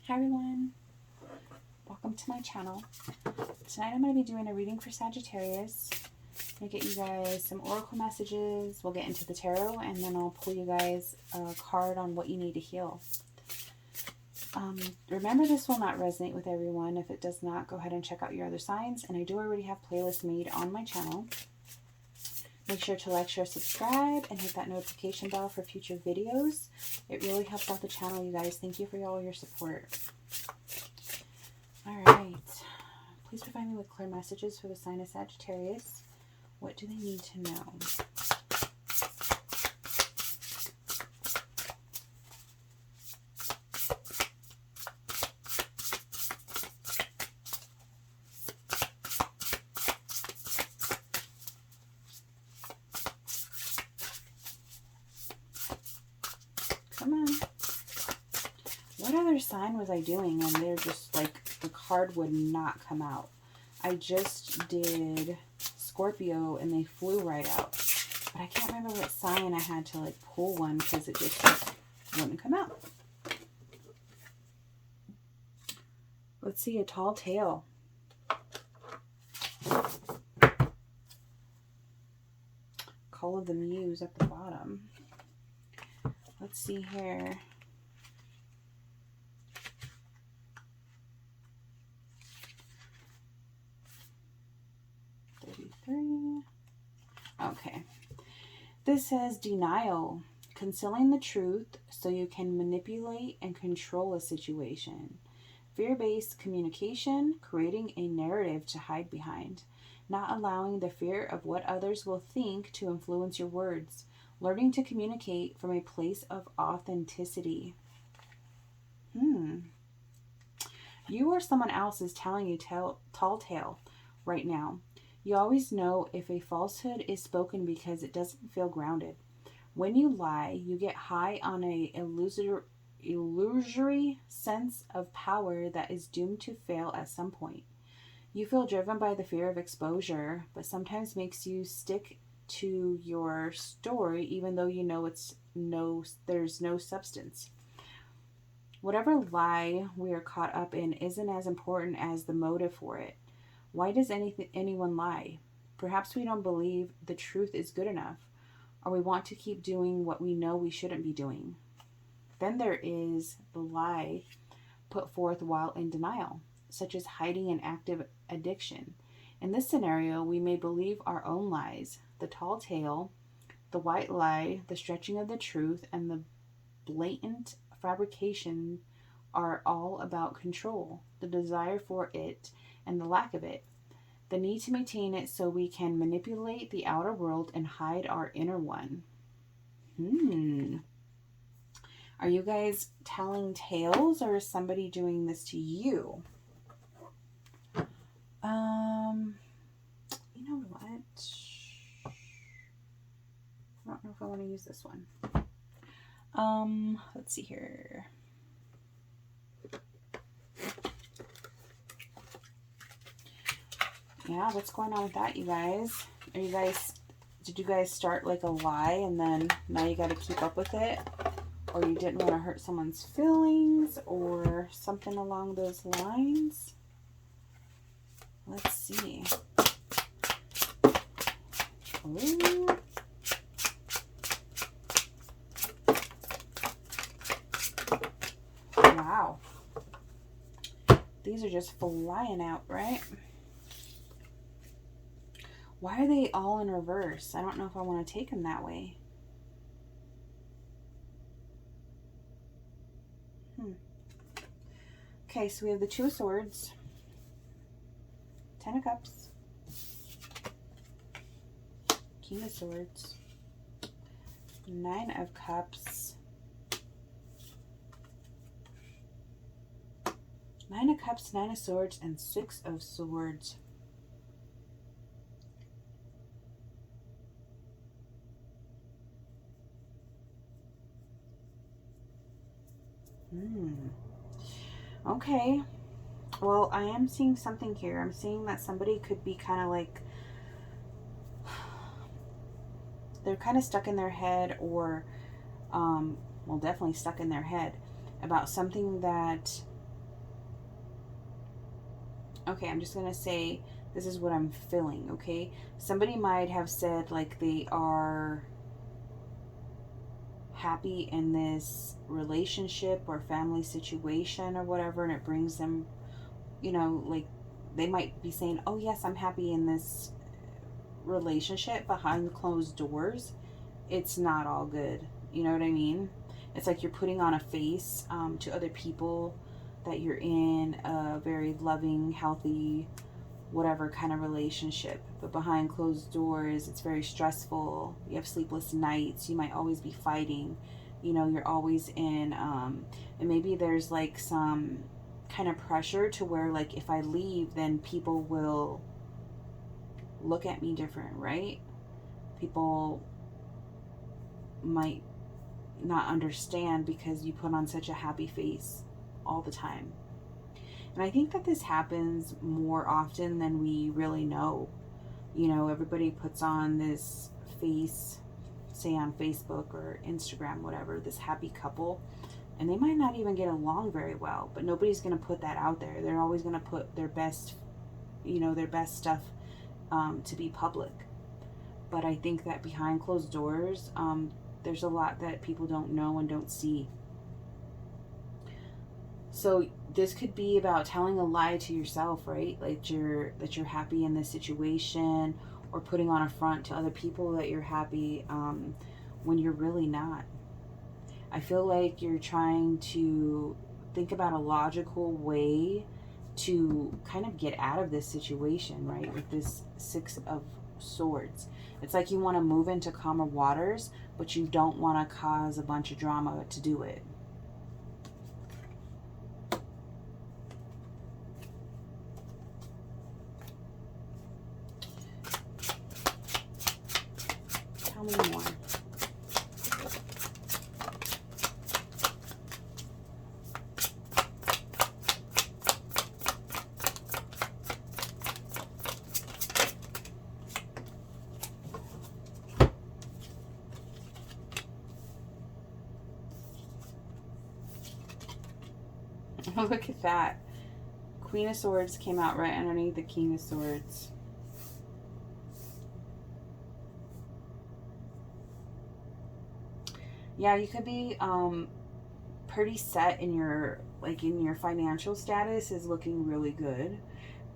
Hi everyone, welcome to my channel. Tonight I'm going to be doing a reading for Sagittarius. I'm going to get you guys some oracle messages. We'll get into the tarot and then I'll pull you guys a card on what you need to heal. Remember, this will not resonate with everyone. If it does not, go ahead and check out your other signs. And I do already have playlists made on my channel. Make sure to like, share, subscribe, and hit that notification bell for future videos. It really helps out the channel, you guys. Thank you for all your support. All right. Please provide me with clear messages for the sign of Sagittarius. What do they need to know? Come on. What other sign was I doing and they're just like, the card would not come out? I just did Scorpio and they flew right out. But I can't remember what sign I had to like pull one because it just wouldn't come out. Let's see, a tall tale. Call of the Muse at the bottom. Let's see here. Okay. This says denial, concealing the truth so you can manipulate and control a situation. Fear-based communication, creating a narrative to hide behind. Not allowing the fear of what others will think to influence your words. Learning to communicate from a place of authenticity. You or someone else is telling you tall tale right now. You always know if a falsehood is spoken because it doesn't feel grounded. When you lie, you get high on a illusory sense of power that is doomed to fail at some point. You feel driven by the fear of exposure, but sometimes makes you stick to your story even though you know there's no substance. Whatever lie we are caught up in isn't as important as the motive for it. Why does anyone lie? Perhaps we don't believe the truth is good enough, or we want to keep doing what we know we shouldn't be doing. Then there is the lie put forth while in denial, such as hiding an active addiction. In this scenario, we may believe our own lies. The tall tale, the white lie, the stretching of the truth, and the blatant fabrication are all about control, the desire for it, and the lack of it. The need to maintain it so we can manipulate the outer world and hide our inner one. Are you guys telling tales, or is somebody doing this to you? You know what? I don't know if I want to use this one. Let's see here. Yeah, what's going on with that, you guys? Did you guys start like a lie and then now you got to keep up with it? Or you didn't want to hurt someone's feelings or something along those lines? Let's see. Ooh. Wow. These are just flying out, right? Why are they all in reverse? I don't know if I want to take them that way. Okay, so we have the Two of Swords, Ten of Cups, King of Swords, Nine of Cups, Nine of Cups, Nine of Swords, and Six of Swords. Okay. Well, I am seeing something here. I'm seeing that somebody could be kind of like, they're kind of stuck in their head, or well, definitely stuck in their head about something that Okay, I'm just going to say this is what I'm feeling, okay? Somebody might have said like they are happy in this relationship or family situation or whatever, and it brings them, you know, like they might be saying, oh yes, I'm happy in this relationship. Behind closed doors, it's not all good. You know what I mean? It's like you're putting on a face to other people that you're in a very loving, healthy, whatever kind of relationship. But behind closed doors, it's very stressful. You have sleepless nights. You might always be fighting. You know, you're always in, and maybe there's like some kind of pressure to where, like, if I leave, then people will look at me different, right? People might not understand because you put on such a happy face all the time. And I think that this happens more often than we really know. You know, everybody puts on this face, say on Facebook or Instagram, whatever, this happy couple, and they might not even get along very well, but nobody's going to put that out there. They're always going to put their best, you know, their best stuff to be public. But I think that behind closed doors, there's a lot that people don't know and don't see. So this could be about telling a lie to yourself, right? Like that you're happy in this situation, or putting on a front to other people that you're happy when you're really not. I feel like you're trying to think about a logical way to kind of get out of this situation, right? With this Six of Swords. It's like you want to move into calmer waters, but you don't want to cause a bunch of drama to do it. Tell me more. Look at that. Queen of Swords came out right underneath the King of Swords. Yeah, you could be pretty set in your, like, in your financial status is looking really good.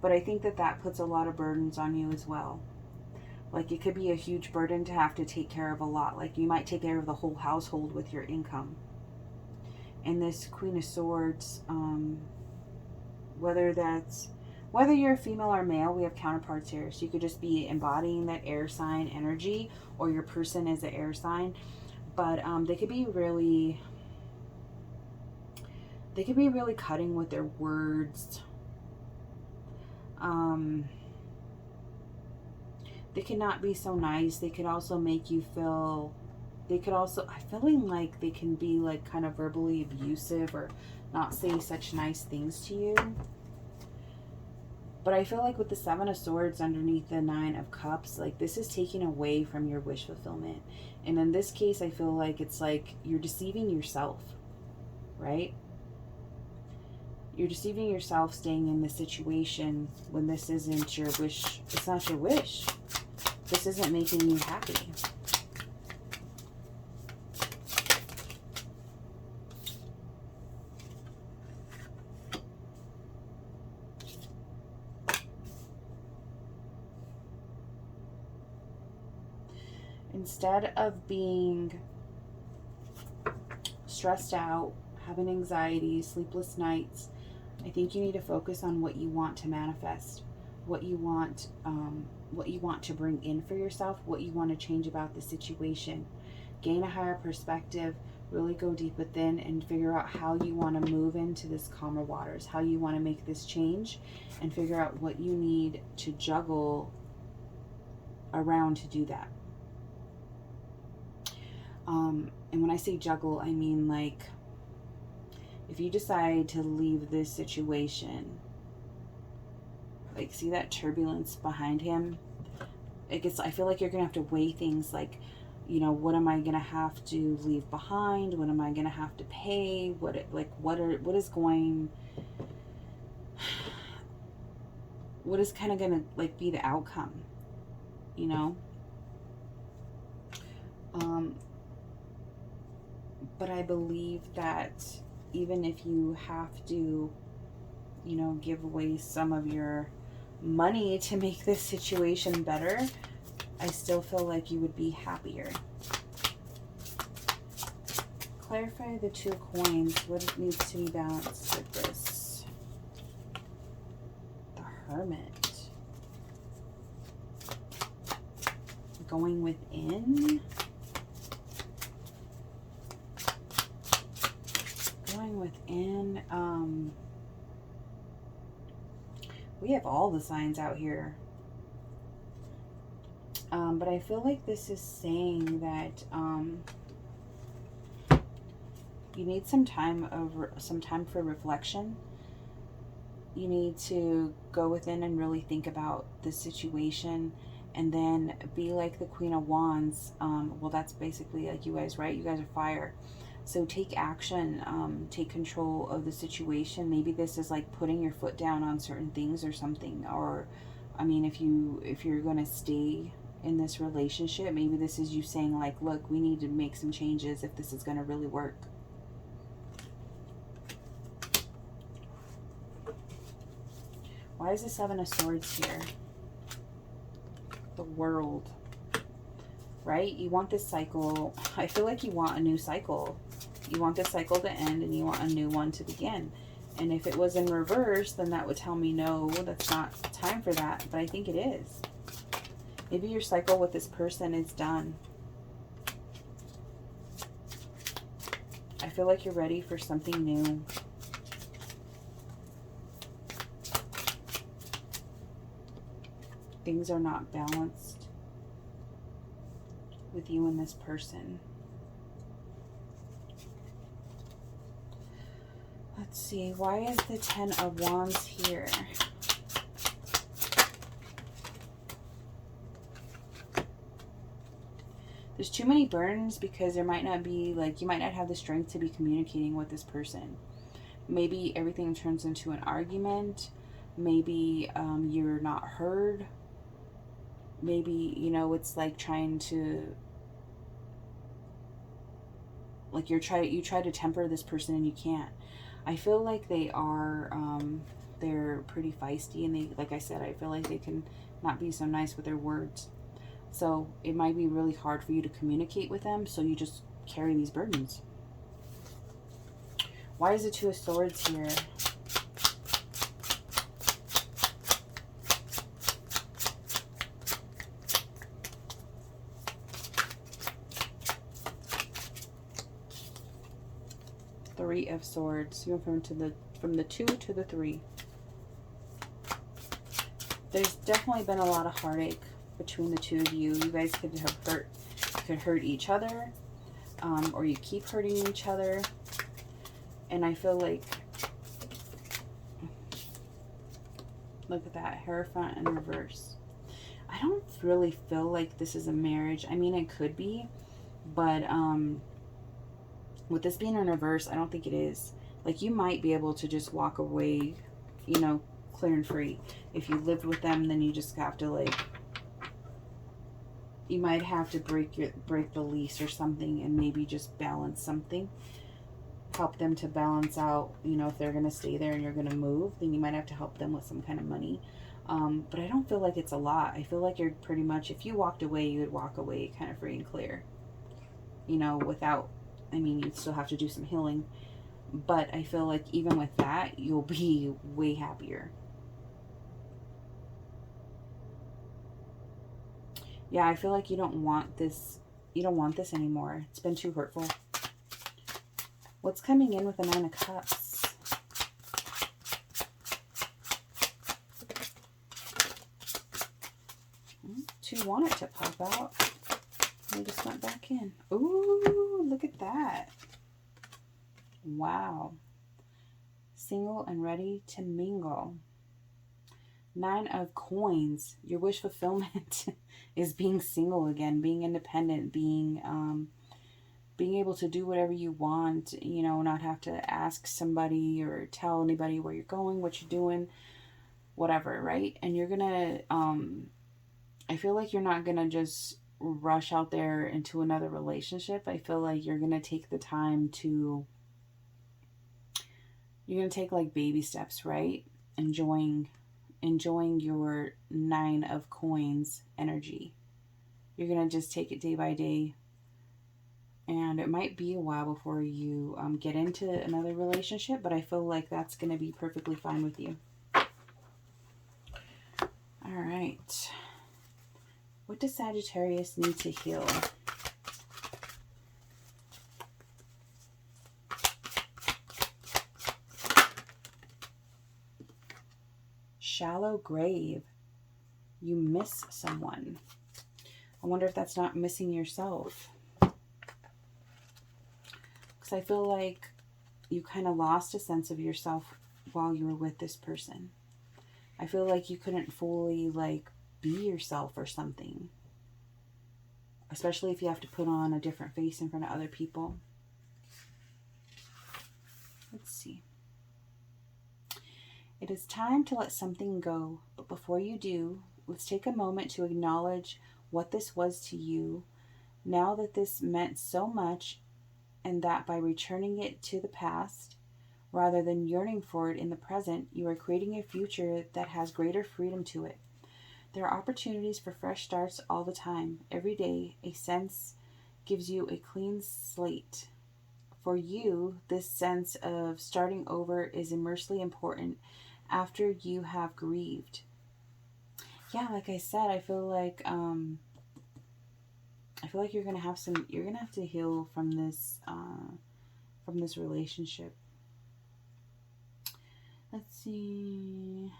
But I think that that puts a lot of burdens on you as well. Like, it could be a huge burden to have to take care of a lot. Like, you might take care of the whole household with your income. And this Queen of Swords, whether you're a female or male, we have counterparts here. So you could just be embodying that air sign energy, or your person is an air sign. But they could be really cutting with their words. They could not be so nice. They could also make you feel, I'm feeling like they can be like kind of verbally abusive or not say such nice things to you. But I feel like with the Seven of Swords underneath the Nine of Cups, like this is taking away from your wish fulfillment. And in this case, I feel like it's like you're deceiving yourself, right? You're deceiving yourself staying in this situation when this isn't your wish. It's not your wish. This isn't making you happy. Instead of being stressed out, having anxiety, sleepless nights, I think you need to focus on what you want to manifest, what you want to bring in for yourself, what you want to change about the situation. Gain a higher perspective, really go deep within and figure out how you want to move into this calmer waters, how you want to make this change, and figure out what you need to juggle around to do that. And when I say juggle, I mean like if you decide to leave this situation, like see that turbulence behind him? I feel like you're gonna have to weigh things like, you know, what am I gonna have to leave behind? What am I gonna have to pay? What is going what is kind of going to like be the outcome, you know? But I believe that even if you have to, you know, give away some of your money to make this situation better, I still feel like you would be happier. Clarify the 2 of coins. What needs to be balanced with this? The Hermit. Going within. Going within. We have all the signs out here. But I feel like this is saying that you need some time for reflection. You need to go within and really think about the situation, and then be like the Queen of Wands. Well, that's basically like you guys, right? You guys are fire. So take action, take control of the situation. Maybe this is like putting your foot down on certain things or something. Or, I mean, if you're going to stay in this relationship, maybe this is you saying like, look, we need to make some changes if this is going to really work. Why is the 7 of Swords here? The World. Right? You want this cycle. I feel like you want a new cycle. You want this cycle to end and you want a new one to begin. And if it was in reverse, then that would tell me, no, that's not time for that. But I think it is. Maybe your cycle with this person is done. I feel like you're ready for something new. Things are not balanced with you and this person. Let's see, why is the 10 of Wands here? There's too many burdens because there might not be, like, you might not have the strength to be communicating with this person. Maybe everything turns into an argument. Maybe you're not heard. Maybe, you know, it's like trying to, like you try to temper this person and you can't. I feel like they are, they're pretty feisty, and they, like I said, I feel like they can not be so nice with their words. So it might be really hard for you to communicate with them, so you just carry these burdens. Why is the 2 of Swords here? Three of Swords. You went from the 2 to the 3. There's definitely been a lot of heartache between the 2 of you. You guys could hurt each other, or you keep hurting each other. And I feel like, look at that, Hierophant in reverse. I don't really feel like this is a marriage. I mean, it could be, but with this being in reverse, I don't think it is. Like, you might be able to just walk away, you know, clear and free. If you lived with them, then you just have to, like, you might have to break the lease or something, and maybe just balance something. Help them to balance out, you know, if they're going to stay there and you're going to move, then you might have to help them with some kind of money. But I don't feel like it's a lot. I feel like you're pretty much, if you walked away, you would walk away kind of free and clear. You know, without, I mean, you'd still have to do some healing. But I feel like even with that, you'll be way happier. Yeah, I feel like you don't want this. You don't want this anymore. It's been too hurtful. What's coming in with the 9 of Cups? Two want it to pop out. They just went back in. Ooh, look at that. Wow. Single and ready to mingle. 9 of Coins. Your wish fulfillment is being single again, being independent, being able to do whatever you want, you know, not have to ask somebody or tell anybody where you're going, what you're doing. whatever, right? And you're gonna, I feel like you're not gonna just rush out there into another relationship. I feel like you're gonna take the time to, you're gonna take like baby steps, right? Enjoying your nine of coins energy. You're gonna just take it day by day, and it might be a while before you get into another relationship, but I feel like that's gonna be perfectly fine with you. All right. What does Sagittarius need to heal? Shallow grave. You miss someone. I wonder if that's not missing yourself. Because I feel like you kind of lost a sense of yourself while you were with this person. I feel like you couldn't fully like be yourself or something. Especially if you have to put on a different face in front of other people. Let's see. It is time to let something go, but before you do, let's take a moment to acknowledge what this was to you, now that this meant so much, and that by returning it to the past, rather than yearning for it in the present, you are creating a future that has greater freedom to it. There are opportunities for fresh starts all the time. Every day, a sense gives you a clean slate. For you, this sense of starting over is immensely important after you have grieved. Yeah, like I said, I feel like you're gonna have to heal from this relationship. Let's see.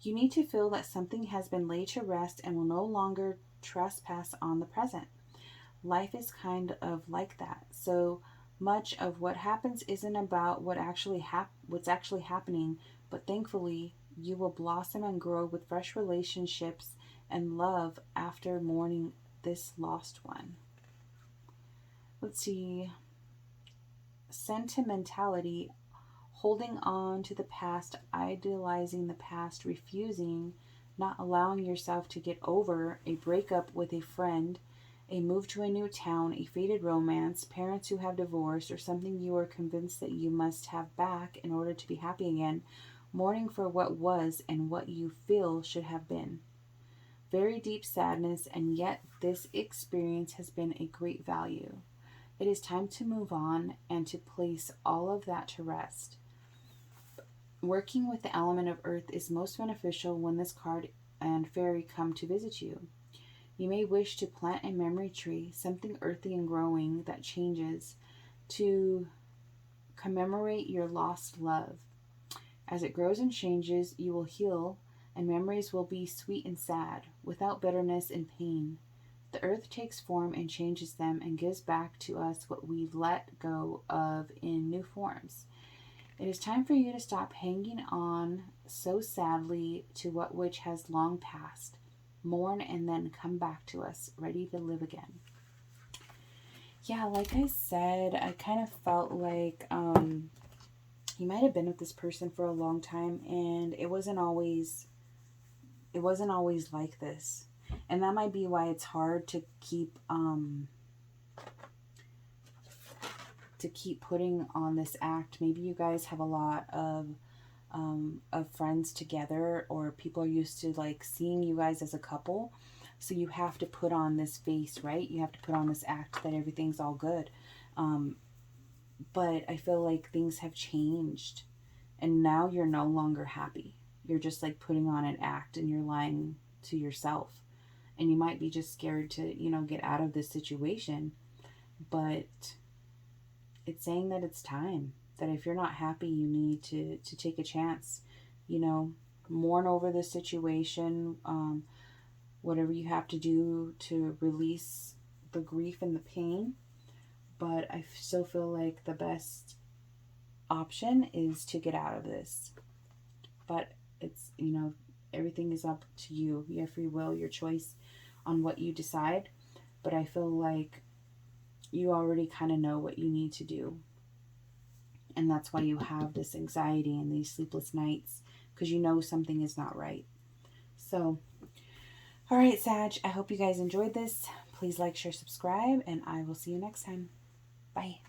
You need to feel that something has been laid to rest and will no longer trespass on the present. Life is kind of like that. So much of what happens isn't about what's actually happening, but thankfully you will blossom and grow with fresh relationships and love after mourning this lost one. Let's see. Sentimentality, holding on to the past, idealizing the past, refusing, not allowing yourself to get over a breakup with a friend, a move to a new town, a faded romance, parents who have divorced, or something you are convinced that you must have back in order to be happy again, mourning for what was and what you feel should have been. Very deep sadness, and yet this experience has been a great value. It is time to move on and to place all of that to rest. Working with the element of earth is most beneficial when this card and fairy come to visit you. You may wish to plant a memory tree, something earthy and growing that changes, to commemorate your lost love. As it grows and changes, you will heal, and memories will be sweet and sad, without bitterness and pain. The earth takes form and changes them and gives back to us what we let go of in new forms. It is time for you to stop hanging on so sadly to what which has long passed. Mourn and then come back to us, ready to live again. Yeah, like I said, I kind of felt like you might have been with this person for a long time, and it wasn't always like this. And that might be why it's hard to keep putting on this act. Maybe you guys have a lot of friends together, or people are used to like seeing you guys as a couple, so you have to put on this face, right? You have to put on this act that everything's all good, but I feel like things have changed, and now you're no longer happy. You're just like putting on an act, and you're lying to yourself, and you might be just scared to get out of this situation, but it's saying that it's time, that if you're not happy, you need to take a chance, mourn over the situation, whatever you have to do to release the grief and the pain. But I still feel like the best option is to get out of this. But it's, everything is up to you. You have free will, your choice on what you decide. But I feel like you already kind of know what you need to do. And that's why you have this anxiety and these sleepless nights, because you know something is not right. So, all right, Sag, I hope you guys enjoyed this. Please like, share, subscribe, and I will see you next time. Bye.